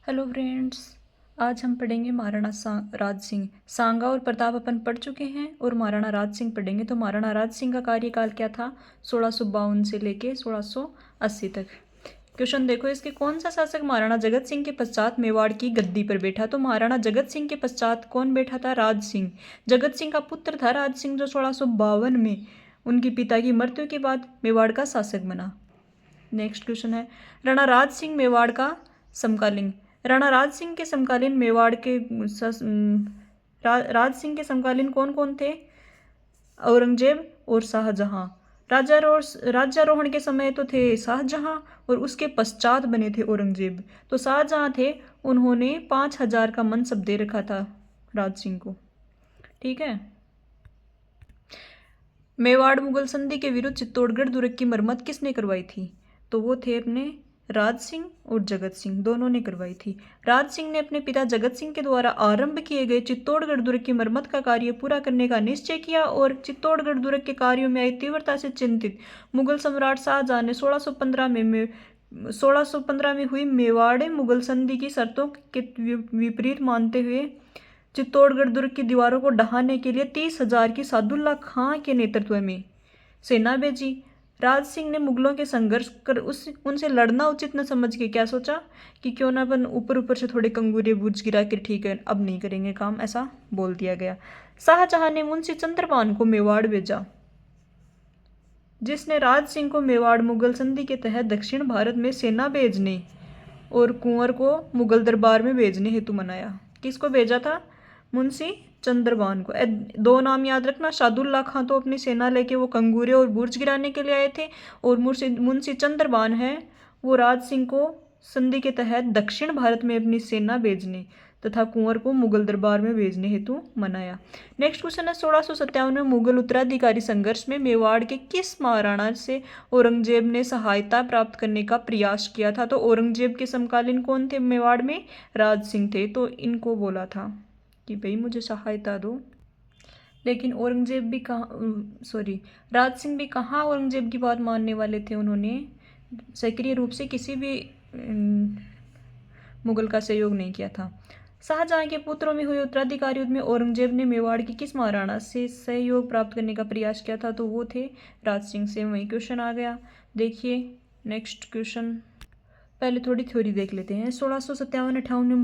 Hello friends. आज हम पढ़ेंगे महाराणा राज सिंह। सांगा और प्रताप अपन पढ़ चुके हैं और महाराणा राज सिंह पढ़ेंगे। तो महाराणा राज सिंह का कार्यकाल क्या था? 1652 से लेके 1680 तक। क्वेश्चन देखो इसके, कौन सा शासक महाराणा जगत सिंह के पश्चात मेवाड़ की गद्दी पर बैठा? तो महाराणा जगत सिंह के पश्चात कौन बैठा था? राज सिंह। जगत सिंह का पुत्र था राज सिंह, जो 1652 में उनके पिता की मृत्यु के बाद मेवाड़ का शासक बना। नेक्स्ट क्वेश्चन है, राणा राज सिंह मेवाड़ का समकालीन। राणा राज सिंह के समकालीन मेवाड़ के राज सिंह के समकालीन कौन कौन थे? औरंगजेब और शाहजहां। राज्यारोहण के समय तो थे शाहजहां और उसके पश्चात बने थे औरंगजेब। तो शाहजहां थे, उन्होंने 5000 का मनसब दे रखा था राज सिंह को। ठीक है। मेवाड़ मुगल संधि के विरुद्ध चित्तौड़गढ़ दुर्ग की मरम्मत किसने करवाई थी? तो वो थे अपने राज सिंह और जगत सिंह, दोनों ने करवाई थी। राज सिंह ने अपने पिता जगत सिंह के द्वारा आरंभ किए गए चित्तौड़गढ़ दुर्ग की मरम्मत का कार्य पूरा करने का निश्चय किया और चित्तौड़गढ़ दुर्ग के कार्यों में आई तीव्रता से चिंतित मुगल सम्राट शाहजहां ने 1615 में हुई मेवाड़ मुगल संधि की शर्तों के विपरीत मानते हुए चित्तौड़गढ़ दुर्ग की दीवारों को ढहाने के लिए 30,000 की सादुल्ला खां के नेतृत्व में सेना भेजी। राज सिंह ने मुगलों के संघर्ष कर उनसे लड़ना उचित न समझ के क्या सोचा कि क्यों ना अपन ऊपर ऊपर से थोड़े कंगूरे बुर्ज गिरा के ठीक है अब नहीं करेंगे काम, ऐसा बोल दिया गया। शाहजहां ने मुंशी चंद्रभान को मेवाड़ भेजा, जिसने राज सिंह को मेवाड़ मुगल संधि के तहत दक्षिण भारत में सेना भेजने और कुंवर को मुगल दरबार में भेजने हेतु मनाया। किसको भेजा था? मुंशी चंद्रभान को। दो नाम याद रखना, शादुल्ला खां तो अपनी सेना लेके वो कंगूरे और बुर्ज गिराने के लिए आए थे, और मुंशी चंद्रभान है वो राज सिंह को संधि के तहत दक्षिण भारत में अपनी सेना भेजने तथा कुंवर को मुगल दरबार में भेजने हेतु मनाया। नेक्स्ट क्वेश्चन है, 1657 में मुगल उत्तराधिकारी संघर्ष में मेवाड़ के किस महाराणा से औरंगजेब ने सहायता प्राप्त करने का प्रयास किया था? तो औरंगजेब के समकालीन कौन थे मेवाड़ में? राज सिंह थे। तो इनको बोला था कि भाई मुझे सहायता दो, लेकिन औरंगजेब भी राज सिंह भी कहाँ औरंगजेब की बात मानने वाले थे। उन्होंने सक्रिय रूप से किसी भी मुगल का सहयोग नहीं किया था। शाहजहां के पुत्रों में हुए उत्तराधिकारी युद्ध में औरंगजेब ने मेवाड़ की किस महाराणा से सहयोग प्राप्त करने का प्रयास किया था? तो वो थे राज सिंह से। वही क्वेश्चन आ गया। देखिए नेक्स्ट क्वेश्चन, पहले थोड़ी थ्योरी देख लेते हैं। 1657-58 में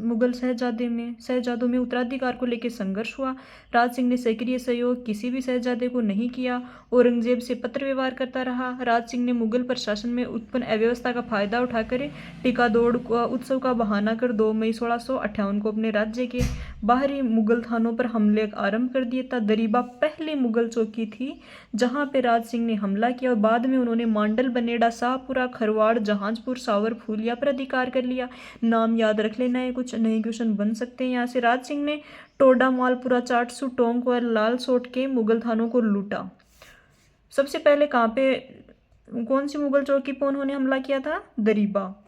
मुगल शहजादों में उत्तराधिकार को लेकर संघर्ष हुआ। राज सिंह ने सक्रिय सहयोग किसी भी शहजादे को नहीं किया, औरंगजेब से पत्र व्यवहार करता रहा। राज सिंह ने मुगल प्रशासन में उत्पन्न अव्यवस्था का फायदा उठाकर टीका दौड़ उत्सव का बहाना कर 2 मई 1658 को अपने राज्य के बाहरी मुगल थानों पर हमले आरंभ कर दिए था। दरीबा पहली मुगल चौकी थी जहां पे राज सिंह ने हमला किया और बाद में उन्होंने मांडल, बनेड़ा, शाहपुरा, खरवाड़, जहांजपुर, सावर, फूलिया पर अधिकार कर लिया। नाम याद रख लेना है, कुछ नए क्वेश्चन बन सकते हैं यहाँ से। राज सिंह ने टोडा, मालपुरा, चाटसू, टोंक और लाल सोट के मुगल थानों को लूटा। सबसे पहले कहाँ पे, कौन सी मुगल चौकी पर उन्होंने हमला किया था? दरीबा।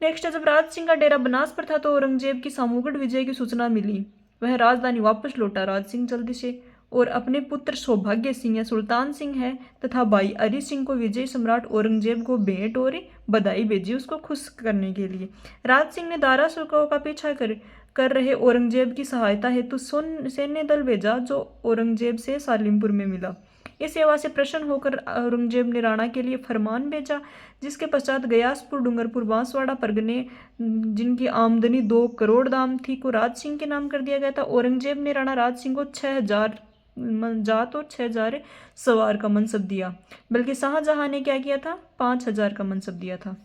नेक्स्ट है, जब राज सिंह का डेरा बनास पर था तो औरंगजेब की सामूगढ़ विजय की सूचना मिली। वह राजधानी वापस लौटा राज सिंह जल्दी से और अपने पुत्र सौभाग्य सिंह या सुल्तान सिंह है तथा भाई अरी सिंह को विजय सम्राट औरंगजेब को भेंट और बधाई भेजी उसको खुश करने के लिए। राज सिंह ने दारा शकों का पीछा कर रहे औरंगजेब की सहायता हेतु सैन्य दल भेजा, जो औरंगजेब से सालिमपुर में मिला। इस सेवा से प्रसन्न होकर औरंगजेब ने राणा के लिए फरमान भेजा, जिसके पश्चात गयासपुर, डूंगरपुर, बांसवाड़ा परगने, जिनकी आमदनी 2 करोड़ दाम थी, को राज सिंह के नाम कर दिया गया था। औरंगजेब ने राणा राज सिंह को 6000 जात और 6000 सवार का मनसब दिया, बल्कि शाहजहां ने क्या किया था? 5000 का मनसब दिया था।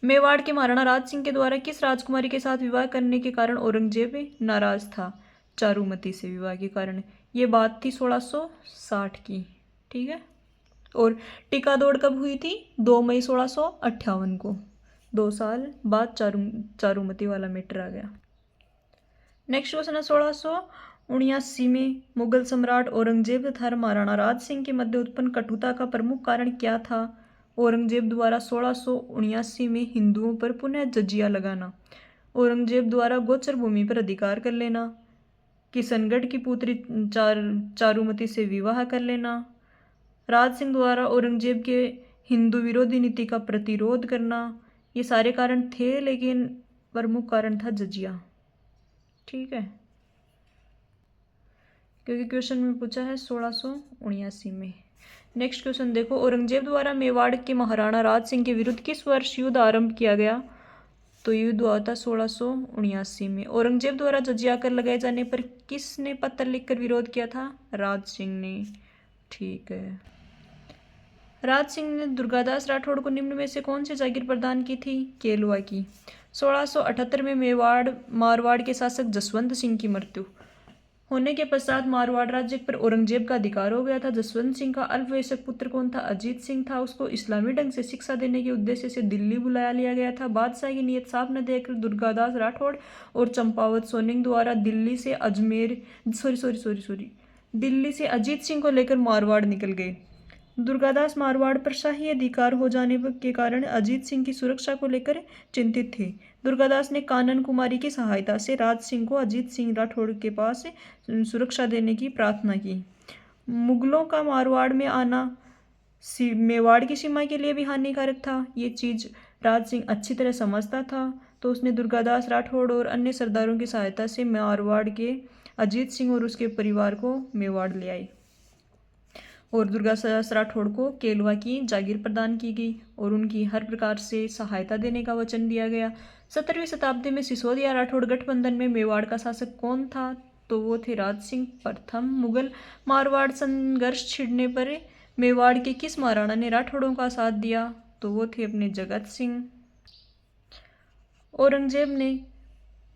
मेवाड़ के महाराणा राज सिंह के द्वारा किस राजकुमारी के साथ विवाह करने के कारण औरंगजेब नाराज था? चारुमती से विवाह के कारण। ये बात थी 1660 की। ठीक है। और टीका दौड़ कब हुई थी? 2 मई 1658 को। 2 साल बाद चारुमती वाला मैटर आ गया। नेक्स्ट क्वेश्चन है, 1679 में मुगल सम्राट औरंगजेब तथा महाराणा राज सिंह के मध्य उत्पन्न कटुता का प्रमुख कारण क्या था? औरंगजेब द्वारा 1679 में हिंदुओं पर पुनः जजिया लगाना, औरंगजेब द्वारा गोचर भूमि पर अधिकार कर लेना, किशनगढ़ की पुत्री चारुमती से विवाह कर लेना, राज सिंह द्वारा औरंगजेब के हिंदू विरोधी नीति का प्रतिरोध करना, ये सारे कारण थे, लेकिन प्रमुख कारण था जजिया। ठीक है, क्योंकि क्वेश्चन में पूछा है 1679 में। नेक्स्ट क्वेश्चन देखो, औरंगजेब द्वारा मेवाड़ के महाराणा राज सिंह के विरुद्ध किस वर्ष युद्ध आरंभ किया गया? तो युद्ध हुआ था 1679 में। औरंगजेब द्वारा जजिया कर लगाए जाने पर किसने पत्र लिखकर विरोध किया था? राज सिंह ने। ठीक है, राज सिंह ने दुर्गादास राठौड़ को निम्न में से कौन सी जागीर प्रदान की थी? केलवा की। 1678 में मारवाड़ के शासक जसवंत सिंह की मृत्यु होने के पश्चात मारवाड़ राज्य पर औरंगजेब का अधिकार हो गया था। जसवंत सिंह का अल्पवयस्क पुत्र कौन था? अजीत सिंह था। उसको इस्लामी ढंग से शिक्षा देने के उद्देश्य से दिल्ली बुलाया लिया गया था। बादशाह की नीयत साफ न देखकर दुर्गादास राठौड़ और चंपावत सोनिंग द्वारा दिल्ली से अजीत सिंह को लेकर मारवाड़ निकल गए। दुर्गादास मारवाड़ पर शाही अधिकार हो जाने के कारण अजीत सिंह की सुरक्षा को लेकर चिंतित थे। दुर्गादास ने कानन कुमारी की सहायता से राज सिंह को अजीत सिंह राठौड़ के पास सुरक्षा देने की प्रार्थना की। मुगलों का मारवाड़ में आना मेवाड़ की सीमा के लिए भी हानिकारक था। ये चीज राज सिंह अच्छी तरह समझता था, तो उसने दुर्गादास राठौड़ और अन्य सरदारों की सहायता से मारवाड़ के अजीत सिंह और उसके परिवार को मेवाड़ ले आई और दुर्गादास राठौड़ को केलवा की जागीर प्रदान की गई और उनकी हर प्रकार से सहायता देने का वचन दिया गया। 17वीं शताब्दी में सिसोदिया राठौड़ गठबंधन में मेवाड़ का शासक कौन था? तो वो थे राज सिंह प्रथम। मुगल मारवाड़ संघर्ष छिड़ने पर मेवाड़ के किस महाराणा ने राठौड़ों का साथ दिया? तो वो थे अपने जगत सिंह। औरंगजेब ने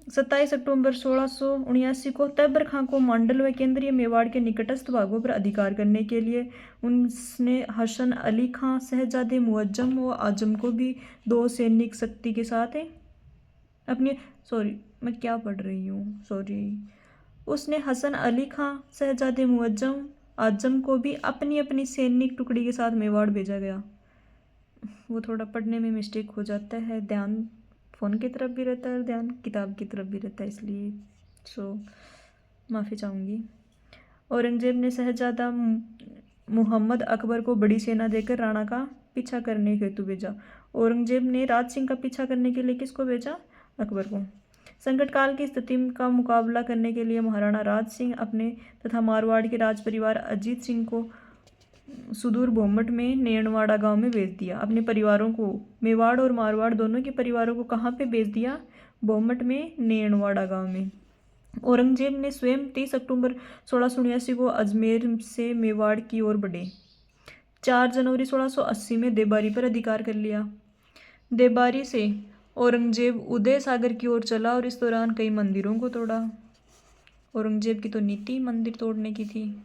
27 अक्टूबर 1679 को तैबर खां को मंडल व केंद्रीय मेवाड़ के निकटस्थ भागों पर अधिकार करने के लिए उसने हसन अली खां, शहजादे मुअज्जम व आजम को भी 2 सैनिक शक्ति के साथ उसने हसन अली खां, शहजादे मुअज्जम, आजम को भी अपनी अपनी सैनिक टुकड़ी के साथ मेवाड़ भेजा गया। वो थोड़ा पढ़ने में मिस्टेक हो जाता है, ध्यान फ़ोन की तरफ भी रहता है और ध्यान किताब की तरफ भी रहता है, इसलिए माफ़ी चाहूँगी। औरंगजेब ने शहजादा मुहम्मद अकबर को बड़ी सेना देकर राणा का पीछा करने हेतु भेजा। औरंगजेब ने राज सिंह का पीछा करने के लिए किसको भेजा? अकबर को। संकट काल की स्थिति का मुकाबला करने के लिए महाराणा राज सिंह अपने तथा मारवाड़ के राज परिवार अजीत सिंह को सुदूर भोमट में नेणवाड़ा गांव में भेज दिया। अपने परिवारों को, मेवाड़ और मारवाड़ दोनों के परिवारों को कहाँ पे भेज दिया? भोमट में नेणवाड़ा गांव में। औरंगजेब ने स्वयं 30 अक्टूबर 1679 को अजमेर से मेवाड़ की ओर बढ़े। 4 जनवरी 1680 में देबारी पर अधिकार कर लिया। देबारी से औरंगजेब उदय सागर की ओर चला और इस दौरान कई मंदिरों को तोड़ा। औरंगजेब की तो नीति मंदिर तोड़ने की थी,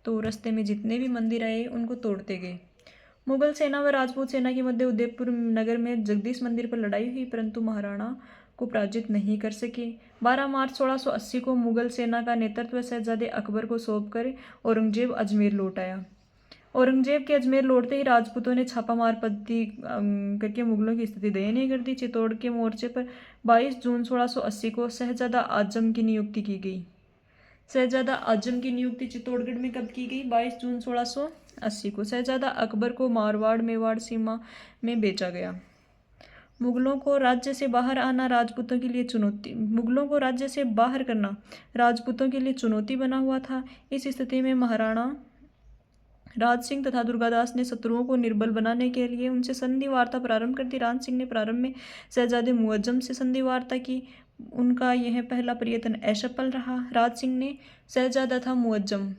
तो रास्ते में जितने भी मंदिर आए उनको तोड़ते गए। मुगल सेना व राजपूत सेना के मध्य उदयपुर नगर में जगदीश मंदिर पर लड़ाई हुई, परंतु महाराणा को पराजित नहीं कर सके। 12 मार्च 1680 को मुगल सेना का नेतृत्व शहजादे अकबर को सौंपकर औरंगजेब अजमेर लौट आया। औरंगजेब के अजमेर लौटते ही राजपूतों ने छापामार पद्धति करके मुगलों की स्थिति दयनीय कर दी। चित्तौड़ के मोर्चे पर 22 जून 1680 को शहजादा आजम की नियुक्ति की गई। शहजादा आजम की नियुक्ति चित्तौड़गढ़ में कब की गई? 22 जून 1680 को। शहजादा अकबर को मारवाड़ मेवाड़ सीमा में भेजा गया। मुगलों को राज्य से बाहर करना राजपूतों के लिए चुनौती बना हुआ था। इस स्थिति में महाराणा राज सिंह तथा दुर्गादास ने शत्रुओं को निर्बल बनाने के लिए उनसे संधि वार्ता प्रारंभ कर दी। राज सिंह ने प्रारंभ में शहजादे मुअज्जम से संधि वार्ता की। उनका यह पहला प्रयत्न असफल रहा। राज सिंह ने शहजादा था मुअज्जम,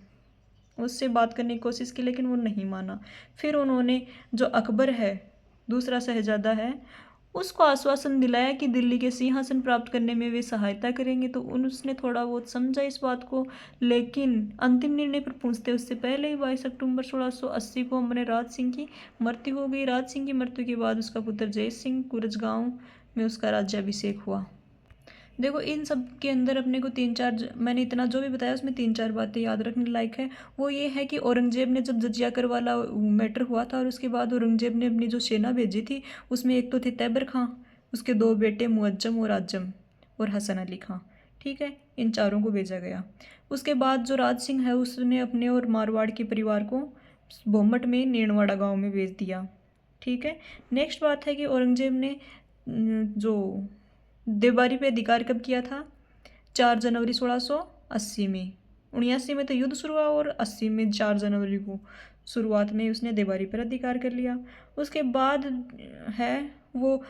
उससे बात करने की कोशिश की, लेकिन वो नहीं माना। फिर उन्होंने जो अकबर है, दूसरा शहजादा है, उसको आश्वासन दिलाया कि दिल्ली के सिंहासन प्राप्त करने में वे सहायता करेंगे। तो उसने थोड़ा बहुत समझा इस बात को, लेकिन अंतिम निर्णय पर पहुंचते उससे पहले ही 22 अक्टूबर 1680 को अपने राज सिंह की मृत्यु हो गई। राज सिंह की मृत्यु के बाद उसका पुत्र जय सिंह कुरजगांव में उसका राज्याभिषेक हुआ। देखो, इन सब के अंदर अपने को 3-4, मैंने इतना जो भी बताया उसमें 3-4 बातें याद रखने लायक है। वो ये है कि औरंगजेब ने जब जजिया कर वाला मैटर हुआ था और उसके बाद औरंगजेब ने अपनी जो सेना भेजी थी उसमें एक तो थे तैबर खां, उसके 2 बेटे मुअज्जम और आजम और हसन अली खां। ठीक है, इन चारों को भेजा गया। उसके बाद जो राज सिंह है उसने अपने और मारवाड़ के परिवार को भोमट में नेणवाड़ा गाँव में भेज दिया। ठीक है, नेक्स्ट बात है कि औरंगजेब ने जो देवबारी पे अधिकार कब किया था? 4 जनवरी 1680 में। 79 में तो युद्ध शुरू हुआ और 80 में 4 जनवरी को शुरुआत में उसने देवबारी पर अधिकार कर लिया। उसके बाद है वो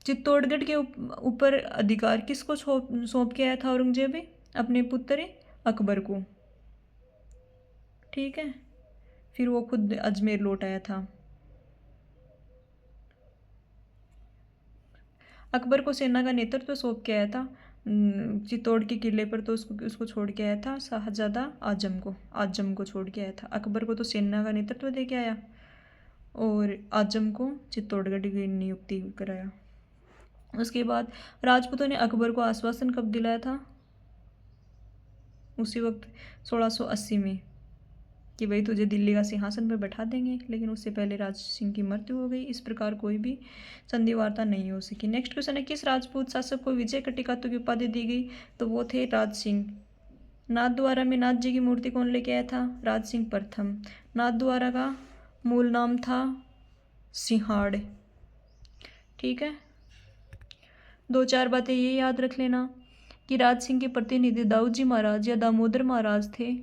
चित्तौड़गढ़ के ऊपर अधिकार किसको सौंप के आया था औरंगजेब? अपने पुत्र अकबर को। ठीक है, फिर वो खुद अजमेर लौट आया था। अकबर को सेना का नेतृत्व सौंप के आया था चित्तौड़ के किले पर, तो उसको छोड़ के आया था शाहजादा आजम को छोड़ के आया था। अकबर को तो सेना का नेतृत्व दे के आया और आजम को चित्तौड़गढ़ की नियुक्ति कराया। उसके बाद राजपूतों ने अकबर को आश्वासन कब दिलाया था? उसी वक्त 1680 में, कि भाई तुझे दिल्ली का सिंहासन पर बैठा देंगे, लेकिन उससे पहले राज सिंह की मृत्यु हो गई। इस प्रकार कोई भी संधि वार्ता नहीं हो सकी। नेक्स्ट क्वेश्चन है, किस राजपूत शासक को विजय कटिकातु की उपाधि दी गई? तो वो थे राज सिंह। नाथद्वारा में नाथ जी की मूर्ति कौन लेके आया था? राज सिंह प्रथम। नाथद्वारा का मूल नाम था सिंहाड़। ठीक है, 2-4 बातें ये याद रख लेना कि राज सिंह के प्रतिनिधि दाऊद जी महाराज या दामोदर महाराज थे।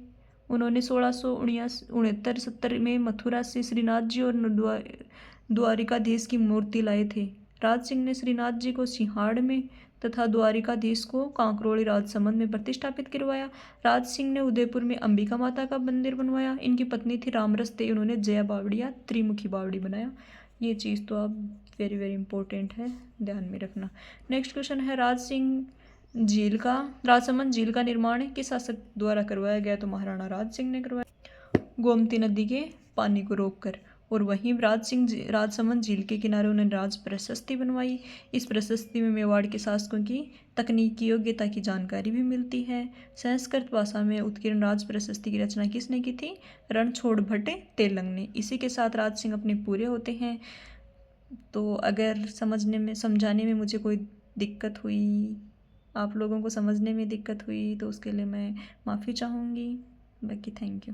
उन्होंने 1669-70 में मथुरा से श्रीनाथ जी और द्वारिकाधीश की मूर्ति लाए थे। राज सिंह ने श्रीनाथ जी को सिंहाड़ में तथा द्वारिकाधीश को कांकरोली राजसमंद में प्रतिष्ठापित करवाया। राज सिंह ने उदयपुर में अंबिका माता का मंदिर बनवाया। इनकी पत्नी थी रामरसते, उन्होंने जया बावड़ी या त्रिमुखी बावड़ी बनाया। ये चीज़ तो आप वेरी वेरी इंपॉर्टेंट है, ध्यान में रखना। नेक्स्ट क्वेश्चन है, राजसमंद झील का निर्माण किस शासक द्वारा करवाया गया? तो महाराणा राज सिंह ने करवाया, गोमती नदी के पानी को रोककर। और वहीं राजसमंद झील के किनारे उन्होंने राज प्रशस्ति बनवाई। इस प्रशस्ति में मेवाड़ के शासकों की तकनीकी योग्यता की जानकारी भी मिलती है। संस्कृत भाषा में उत्कीर्ण राज प्रशस्ति की रचना किसने की थी? रणछोड़ भट्ट तेलंग ने। इसी के साथ राज सिंह अपने पूरे होते हैं। तो अगर समझाने में मुझे कोई दिक्कत हुई, आप लोगों को समझने में दिक्कत हुई, तो उसके लिए मैं माफ़ी चाहूँगी। बाकी थैंक यू।